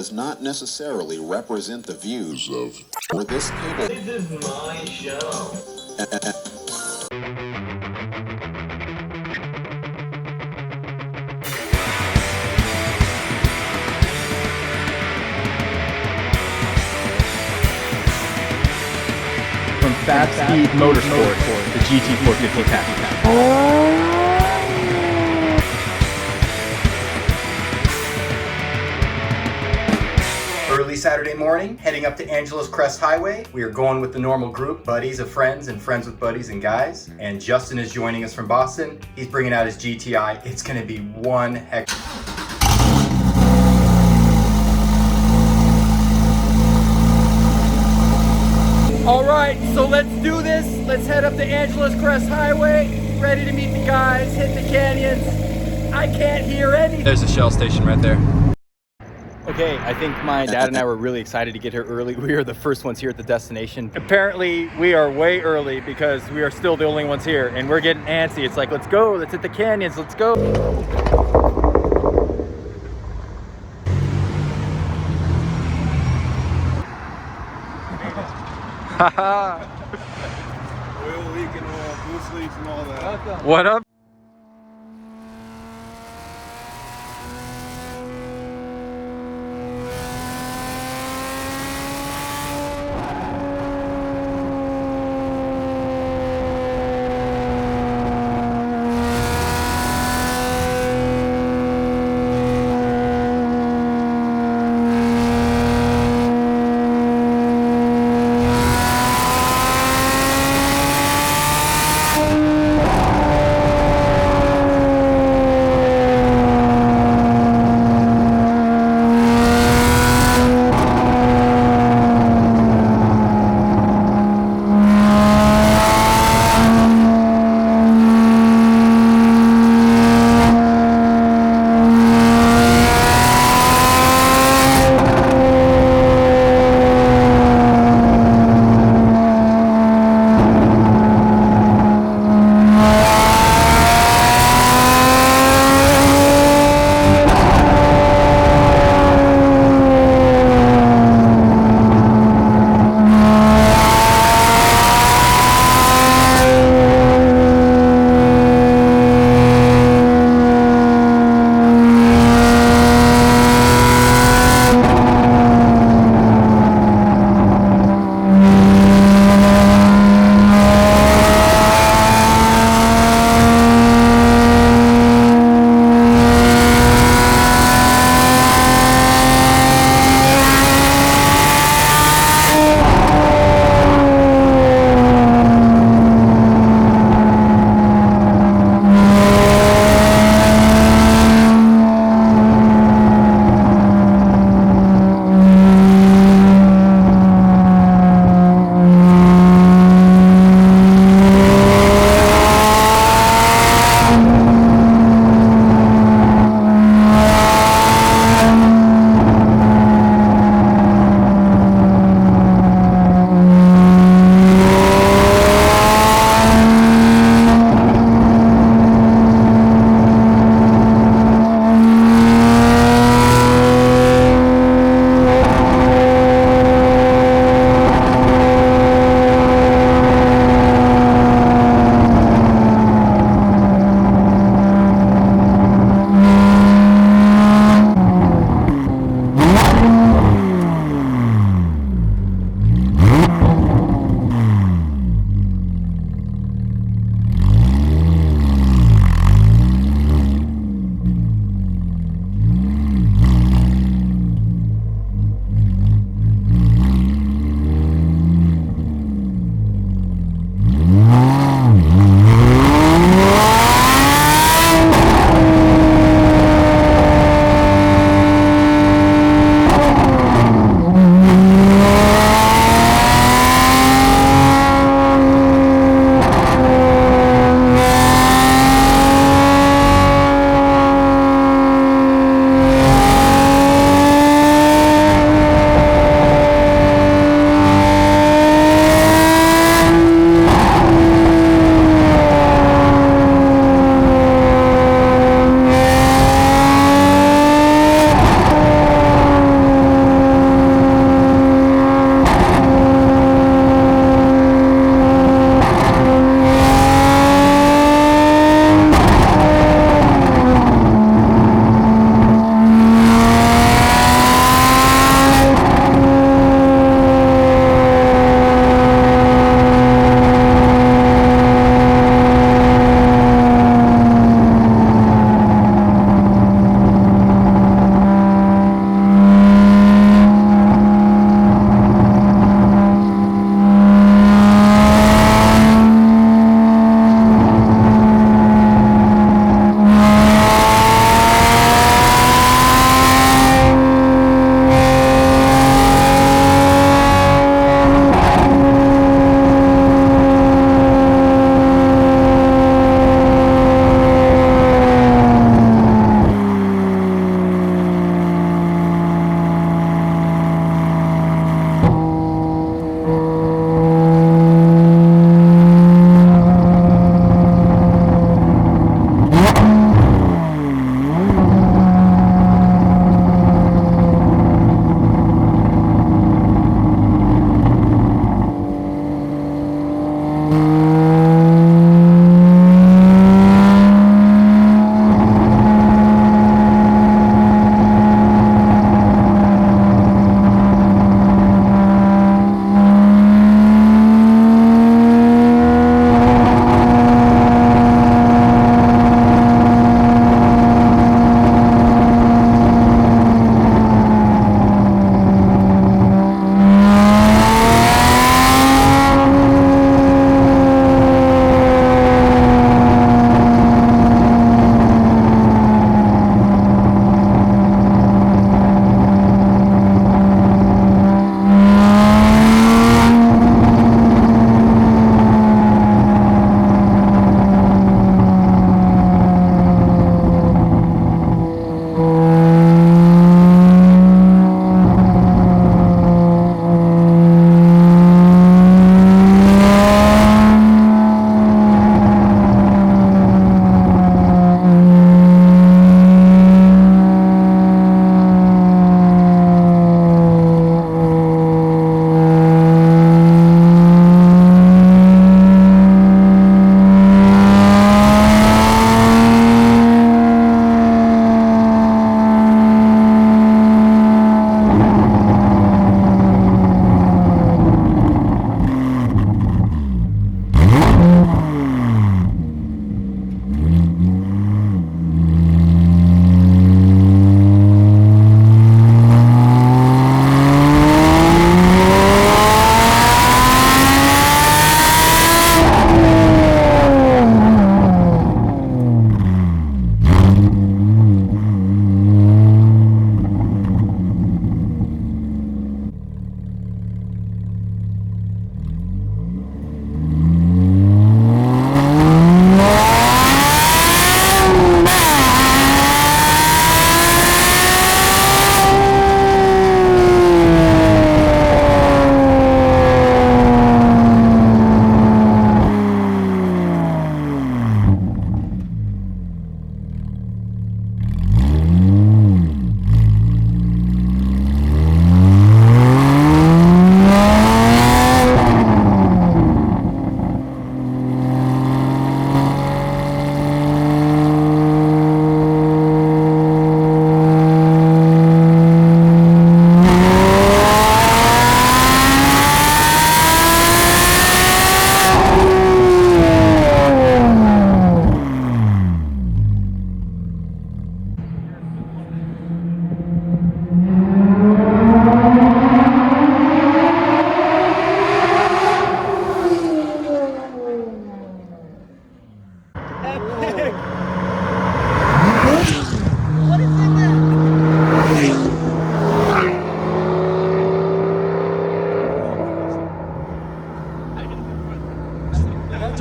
does not necessarily represent the views of or this cable. This is my show. From Fabspeed Motorsport, the GT4 50 pack. Early Saturday morning, heading up to Angeles Crest Highway. We are going with the normal group, buddies of friends and friends with buddies and guys. And Justin is joining us from Boston. He's bringing out his GTI. It's gonna be one heck. All right, so let's do this. Let's head up to Angeles Crest Highway. Ready to meet the guys, hit the canyons. I can't hear anything. There's a Shell station right there. Okay, I think my dad and I were really excited to get here early. We are the first ones here at the destination. Apparently, we are way early because we are still the only ones here, and we're getting antsy. It's like, let's go, let's hit the canyons, let's go. Oil leak and all, loose leaks and all that. What up?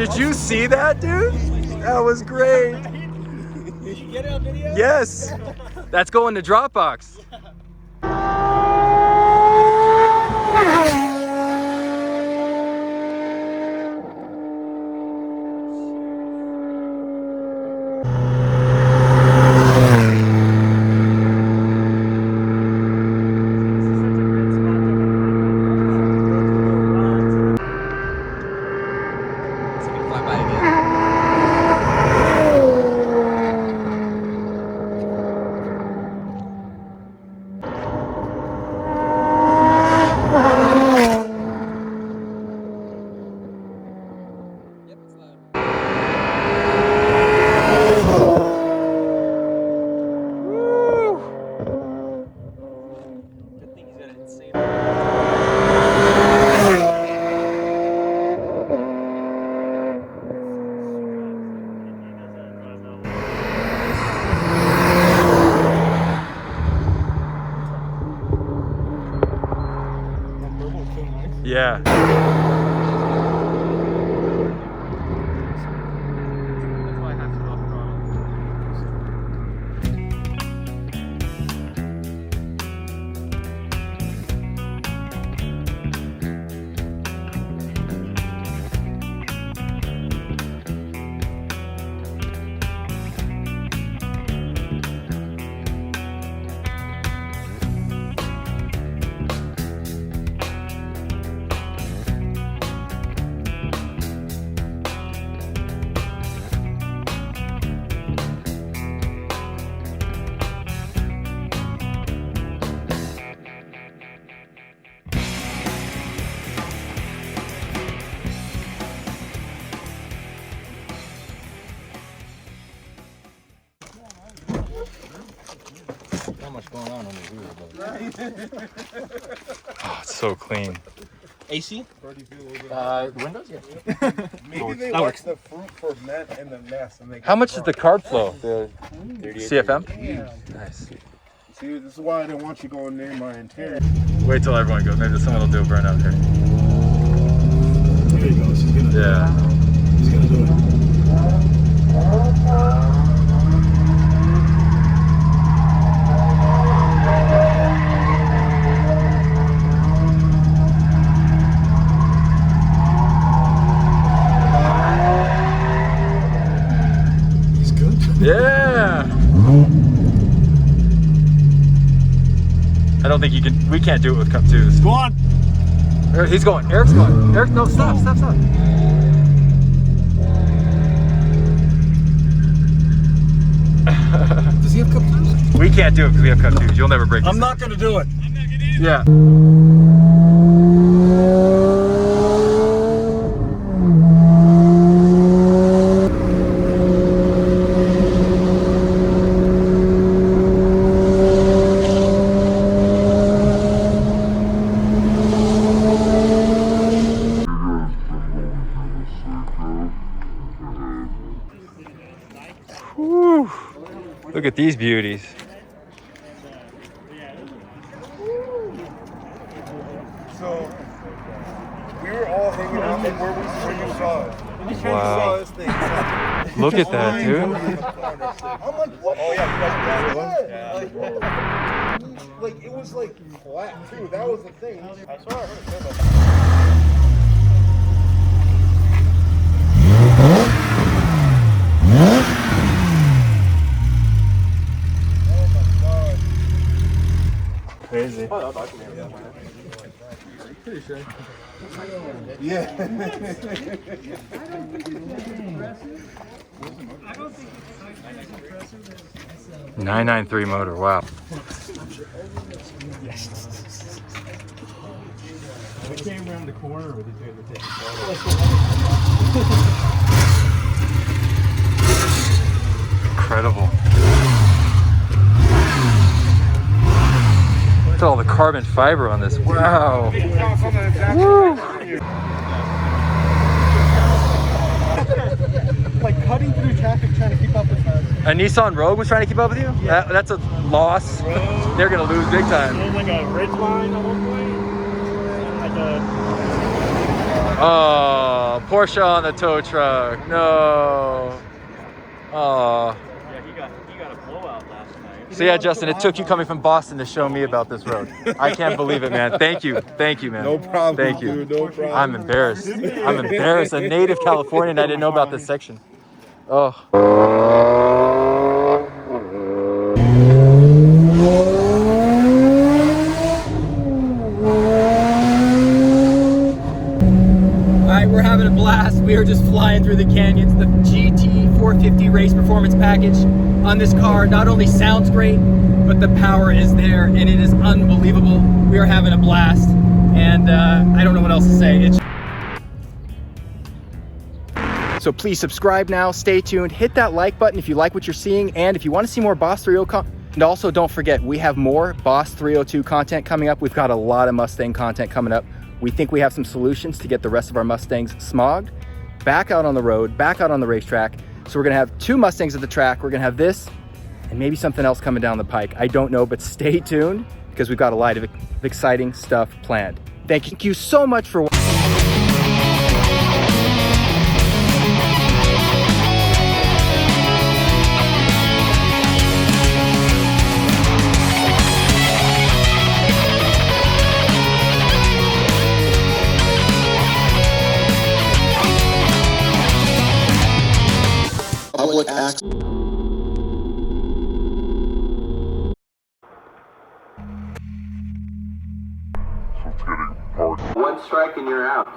Did you see that, dude? That was great. Did you get it on video? Yes. That's going to Dropbox. Yeah. Not much going on the wheel, but oh, it's so clean. AC? Windows, yeah. Maybe they watch the fruit ferment and the mess. And they How much is the carb flow? The CFM? Yeah. Nice. See, this is why I didn't want you going near my interior. Wait till everyone goes. Maybe someone will do a burnout here. There he goes. He's gonna. Yeah. He's gonna do it. Yeah. I don't think you can. We can't do it with Cup 2s. Go on. He's going. Eric's going. Eric, no, stop. Does he have cup 2s? We can't do it because we have Cup 2s. You'll never break this. I'm not gonna do it. Yeah. Whew. Look at these beauties. So we were all hanging out and where you saw it. Wow. This thing. Look at that, dude. I'm like, what? Oh yeah, like it was like flat too. That was the thing. I saw it. Crazy. Pretty sure. Yeah. 993 motor, wow. We came around the corner with each other taking Incredible. Look at all the carbon fiber on this. Wow. Woo. like cutting through traffic trying to keep up with us. A Nissan Rogue was trying to keep up with you? Yeah. That's a loss. They're going to lose big time. It was like a ridge line at one point. And like a... Oh, Porsche on the tow truck. No. Oh. Yeah, he got a blowout last night. So yeah, Justin, it took you coming from Boston to show me about this road. I can't believe it, man. Thank you, man. No problem. Thank you. Dude, no problem. I'm embarrassed. I'm embarrassed. A native Californian, I didn't know about this section. Oh. Alright, we're having a blast. We are just flying through the canyons. The GT450 race performance package on this car not only sounds great, but the power is there and it is unbelievable. We are having a blast, and I don't know what else to say. So please subscribe now, stay tuned, hit that like button if you like what you're seeing, and if you want to see more Boss 302 and also don't forget, we have more Boss 302 content coming up. We've got a lot of Mustang content coming up. We think we have some solutions to get the rest of our Mustangs smogged, back out on the road, back out on the racetrack. So we're gonna have 2 Mustangs at the track. We're gonna have this and maybe something else coming down the pike. I don't know, but stay tuned because we've got a lot of exciting stuff planned. Thank you so much for watching. Public access. One strike and you're out.